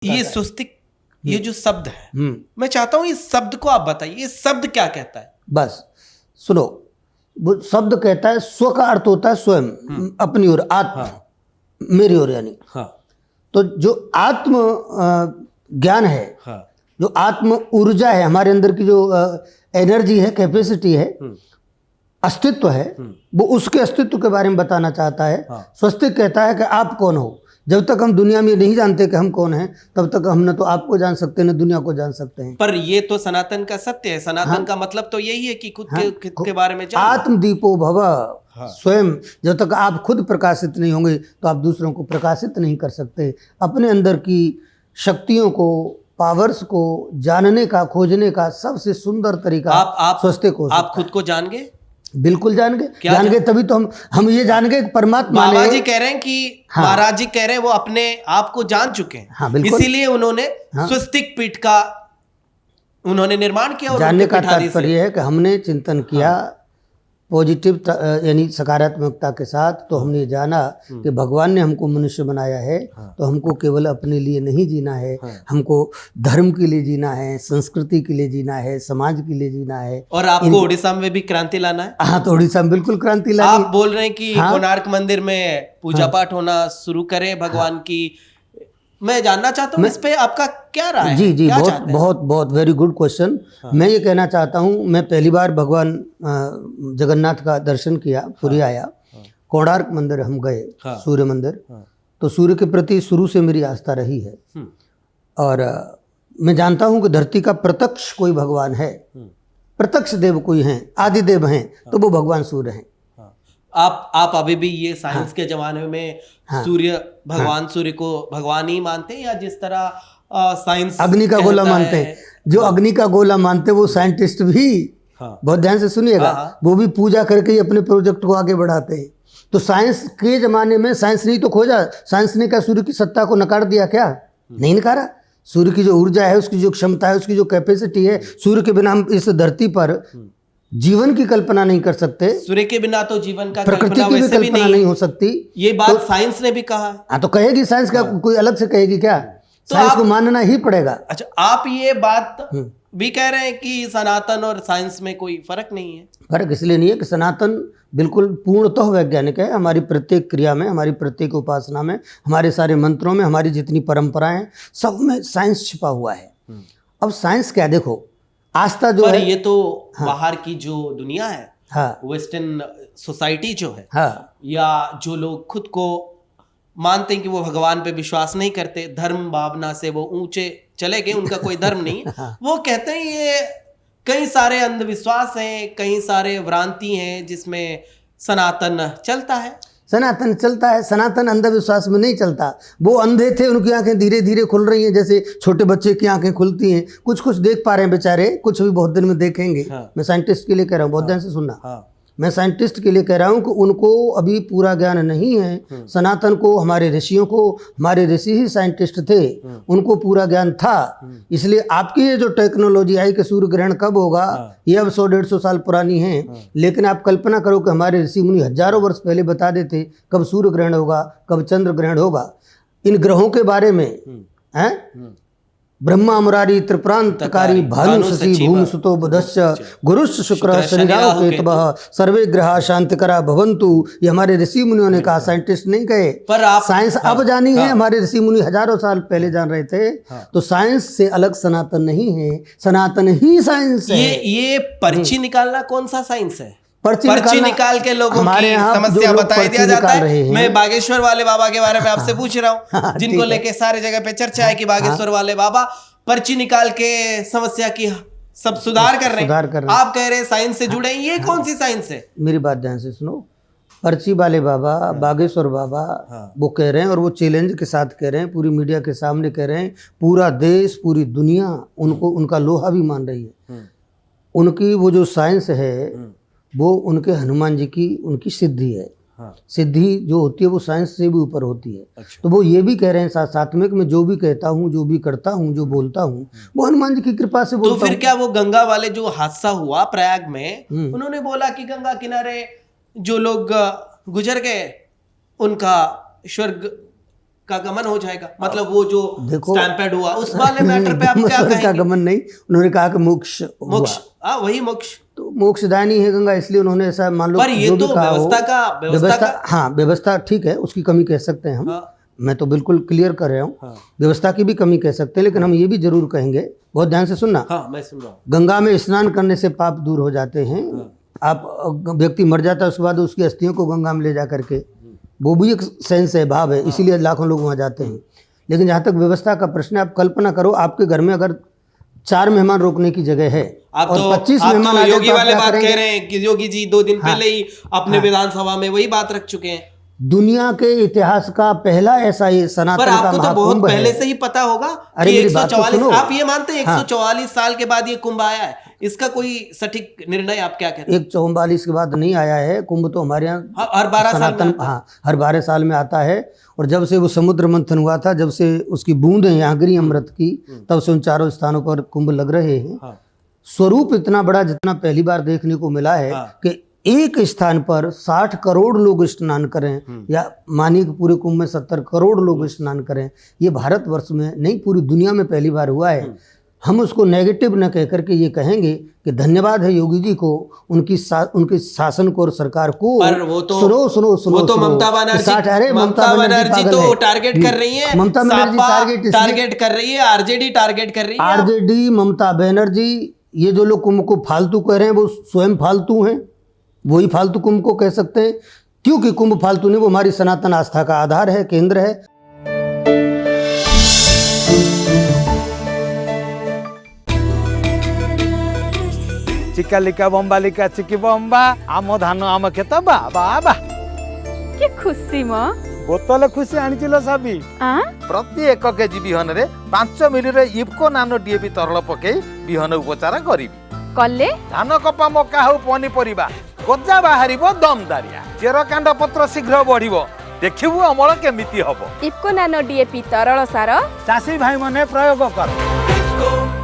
ये स्वस्तिक, ये जो शब्द है, मैं चाहता हूं इस शब्द को आप बताइए, ये शब्द क्या कहता है? बस सुनो, वो शब्द कहता है, स्व का अर्थ होता है स्वयं, अपनी ओर, आत्मा, मेरी ओर यानी। तो जो आत्म ज्ञान है, जो आत्म ऊर्जा है, हमारे अंदर की जो एनर्जी है, कैपेसिटी है, अस्तित्व है, वो उसके अस्तित्व के बारे में बताना चाहता है। स्वस्तिक कहता है कि आप कौन हो। जब तक हम दुनिया में नहीं जानते कि हम कौन हैं, तब तक हम न तो आपको जान सकते न दुनिया को जान सकते हैं। पर ये तो सनातन का सत्य है। सनातन का मतलब तो यही है कि खुद के बारे में जानो। आत्मदीपो भव, स्वयं जब तक आप खुद प्रकाशित नहीं होंगे तो आप दूसरों को प्रकाशित नहीं कर सकते। अपने अंदर की शक्तियों को, पावर्स को जानने का, खोजने का सबसे सुंदर तरीका स्वस्तिक हो सकता है। आप खुद को जान गए? बिल्कुल जान गए तभी तो हम ये जान गए परमात्मा ने। बाबा जी कह रहे हैं कि महाराज जी कह रहे हैं वो अपने आप को जान चुके हैं, इसीलिए उन्होंने स्वस्तिक पीठ का उन्होंने निर्माण किया। और जानने का तात्पर्य है कि हमने चिंतन किया पॉजिटिव यानी सकारात्मकता के साथ, तो हमने जाना कि भगवान ने हमको मनुष्य बनाया है, तो हमको केवल अपने लिए नहीं जीना है, हमको धर्म के लिए जीना है, संस्कृति के लिए जीना है, समाज के लिए जीना है। और आपको उड़ीसा में भी क्रांति लाना है? हाँ, तो उड़ीसा में बिल्कुल क्रांति लानी। आप बोल रहे हैं कि कोणार्क मंदिर में पूजा पाठ होना शुरू करें भगवान की। मैं जानना चाहता हूँ इस पे आपका क्या राय है? जी, बहुत वेरी गुड क्वेश्चन। मैं ये कहना चाहता हूँ, मैं पहली बार भगवान जगन्नाथ का दर्शन किया, पुरी आया, कोणार्क मंदिर हम गए, सूर्य मंदिर। तो सूर्य के प्रति शुरू से मेरी आस्था रही है, और मैं जानता हूँ कि धरती का प्रत्यक्ष कोई भगवान है, प्रत्यक्ष देव कोई हैं, आदि देव हैं, तो वो भगवान सूर्य हैं। आप अभी भी ये साइंस के जमाने में सूर्य भगवान सूर्य को भगवान ही मानते हैं, या जिस तरह साइंस अग्नि का गोला मानते हैं? जो अग्नि का गोला मानते हैं वो साइंटिस्ट भी, बहुत ध्यान से सुनिएगा, वो भी पूजा करके ही अपने प्रोजेक्ट को आगे बढ़ाते हैं। तो साइंस के जमाने में साइंस ने तो खोजा, साइंस ने क्या सूर्य की सत्ता को नकार दिया? क्या नहीं नकारा। सूर्य की जो ऊर्जा है, उसकी जो क्षमता है, उसकी जो कैपेसिटी है, सूर्य के बिना हम इस धरती पर जीवन की कल्पना नहीं कर सकते। सूर्य के बिना तो जीवन का प्रकृति की भी कल्पना नहीं हो सकती। ये बात तो साइंस ने भी कहा है। हाँ, तो कहेगी साइंस, क्या कोई अलग से कहेगी क्या? तो साइंस को मानना ही पड़ेगा। अच्छा, आप ये बात भी कह रहे हैं कि सनातन और साइंस में कोई फर्क नहीं है? फर्क इसलिए नहीं है कि सनातन बिल्कुल पूर्णतः वैज्ञानिक है। हमारी प्रत्येक क्रिया में, हमारी प्रत्येक उपासना में, हमारे सारे मंत्रों में, हमारी जितनी परंपराएं, सब में साइंस छिपा हुआ है। अब साइंस क्या, देखो, आस्था जो है, ये तो बाहर की जो दुनिया है, वेस्टर्न सोसाइटी जो है, या जो लोग खुद को मानते हैं कि वो भगवान पे विश्वास नहीं करते, धर्म भावना से वो ऊंचे चले गए, उनका कोई धर्म नहीं है, वो कहते हैं ये कई सारे अंधविश्वास हैं, कई सारे भ्रांति हैं जिसमें सनातन चलता है। सनातन चलता है, सनातन अंधविश्वास में नहीं चलता। वो अंधे थे, उनकी आंखें धीरे धीरे खुल रही हैं, जैसे छोटे बच्चे की आंखें खुलती हैं। कुछ कुछ देख पा रहे हैं बेचारे, कुछ भी बहुत दिन में देखेंगे। मैं साइंटिस्ट के लिए कह रहा हूँ, बहुत ध्यान से सुनना। मैं साइंटिस्ट के लिए कह रहा हूँ कि उनको अभी पूरा ज्ञान नहीं है। सनातन को, हमारे ऋषियों को, हमारे ऋषि ही साइंटिस्ट थे, उनको पूरा ज्ञान था। इसलिए आपकी ये जो टेक्नोलॉजी आई कि सूर्य ग्रहण कब होगा, ये अब 100-150 साल पुरानी है। लेकिन आप कल्पना करो कि हमारे ऋषि मुनि हजारों वर्ष पहले बता देते कब सूर्य ग्रहण होगा, कब चंद्र ग्रहण होगा। इन ग्रहों के बारे में हैं, ब्रह्मा मुरारी त्रिप्रांतकारी भानुशशि भूमसुतो बुधश्च गुरुश्च शुक्रः शनिराहु केतवः सर्वे ग्रहा शांतिकरा भवन्तु। ये हमारे ऋषि मुनियों ने कहा, साइंटिस्ट नहीं कहे। पर आप साइंस अब जानी है, हमारे ऋषि मुनि हजारों साल पहले जान रहे थे। तो साइंस से अलग सनातन नहीं है, सनातन ही साइंस है। ये पर्ची निकालना कौन सा साइंस है? पर्ची निकाल के लोगों की समस्या बता दिया जाता है। मैं बागेश्वर वाले बाबा के बारे में आपसे पूछ रहा हूँ, जिनको लेके सारे जगह पे चर्चा है कि बागेश्वर वाले बाबा पर्ची निकाल के समस्या की सब सुधार कर रहे हैं। आप कह रहे हैं साइंस से जुड़े हैं, ये कौन सी साइंस है? मेरी बात ध्यान से सुनो। पर्ची वाले बाबा, बागेश्वर बाबा, वो कह रहे हैं, और वो चैलेंज के साथ कह रहे हैं, पूरी मीडिया के सामने कह रहे हैं, पूरा देश, पूरी दुनिया उनको, उनका लोहा भी मान रही है। उनकी वो जो साइंस है, वो उनके हनुमान जी की उनकी सिद्धि है। सिद्धि जो होती है वो साइंस से भी ऊपर होती है। अच्छा। तो वो ये भी कह रहे हैं साथ साथ में कि मैं जो भी कहता हूँ, जो भी करता हूँ, जो बोलता हूँ, वो हनुमान जी की कृपा से बोलता हूँ। तो फिर क्या वो गंगा वाले जो हादसा हुआ प्रयाग में, उन्होंने बोला कि गंगा किनारे जो लोग गुजर गए उनका स्वर्ग का गमन हो जाएगा, मतलब वो जो स्टैम्पेड हुआ उस वाले मैटर पे आप क्या कहेंगे? का गमन नहीं, उन्होंने कहा कि मोक्ष वही मोक्ष, तो मोक्षदायिनी है गंगा, इसलिए उन्होंने ऐसा मान लो। पर ये तो व्यवस्था हाँ व्यवस्था ठीक है, उसकी कमी कह सकते हैं हम। मैं तो बिल्कुल क्लियर कर रहा हूँ, व्यवस्था की भी कमी कह सकते हैं, लेकिन हम ये भी जरूर कहेंगे, बहुत ध्यान से सुनना। मैं सुन रहा हूँ। गंगा में स्नान करने से पाप दूर हो जाते हैं। आप व्यक्ति मर जाता है उसके बाद उसकी अस्थियों को गंगा में ले जा करके, वो भी एक सेंस है, भाव है, इसीलिए लाखों लोग वहाँ जाते हैं। लेकिन जहाँ तक व्यवस्था का प्रश्न है, आप कल्पना करो आपके घर में अगर 4 मेहमान रोकने की जगह है और 25 मेहमान आ जाए, योगी वाले बात कह रहे हैं कि योगी जी 2 दिन पहले ही अपने विधानसभा में वही बात रख चुके हैं। दुनिया के इतिहास का पहला ऐसा ये सनातन का महाकुंभ, तो बहुत पहले से ही पता होगा कि 144, आप ये मानते हैं 144 साल के बाद ये कुंभ आया है, इसका कोई सटीक निर्णय आप क्या कहते हैं? 144 के बाद नहीं आया है कुंभ, तो हमारे यहाँ हर 12 साल में, हर 12 साल में आता है। और जब से वो समुद्र मंथन हुआ था, जब से उसकी बूंदें यहाँ गिरी अमृत की, तब से उन 4 स्थानों पर कुंभ लग रहे हैं। स्वरूप इतना बड़ा जितना पहली बार देखने को मिला है कि एक स्थान पर 60 करोड़ लोग स्नान करें, या मानिए कि पूरे कुंभ में 70 करोड़ लोग स्नान करें, ये भारतवर्ष में नहीं पूरी दुनिया में पहली बार हुआ है। हम उसको नेगेटिव न कह करके ये कहेंगे कि धन्यवाद है योगी जी को, उनके शासन को और सरकार को। पर वो तो सुनो वो तो ममता बनर्जी तो टारगेट कर रही है, ममता बनर्जी टारगेट कर रही है, आरजेडी टारगेट कर रही है। आरजेडी, ममता बनर्जी, ये जो लोग कुंभ को फालतू कह रहे हैं वो स्वयं फालतू हैं, वही फालतू कुंभ को कह सकते हैं, क्योंकि कुंभ फालतू नहीं, वो हमारी सनातन आस्था का आधार है, केंद्र है। चिकालिका बम्बालिका चिकी बम्बा आम धान आम खेत बाबा के खुशी म बोतल खुशी आनिचिलो साबी प्रति 1 केजी बिहन रे 5 मिली रे इफको नानो डीएपी तरल पके बिहन उपचार करिवि कले धान कपा मका हो पनी परिबा गजा बाहरिबो दमदारिया चेर कांड पत्र शीघ्र बढ़िबो देखिबु अमल केमिति हबो। इफको नानो डीएपी तरल सार चासी भाई मने प्रयोग कर।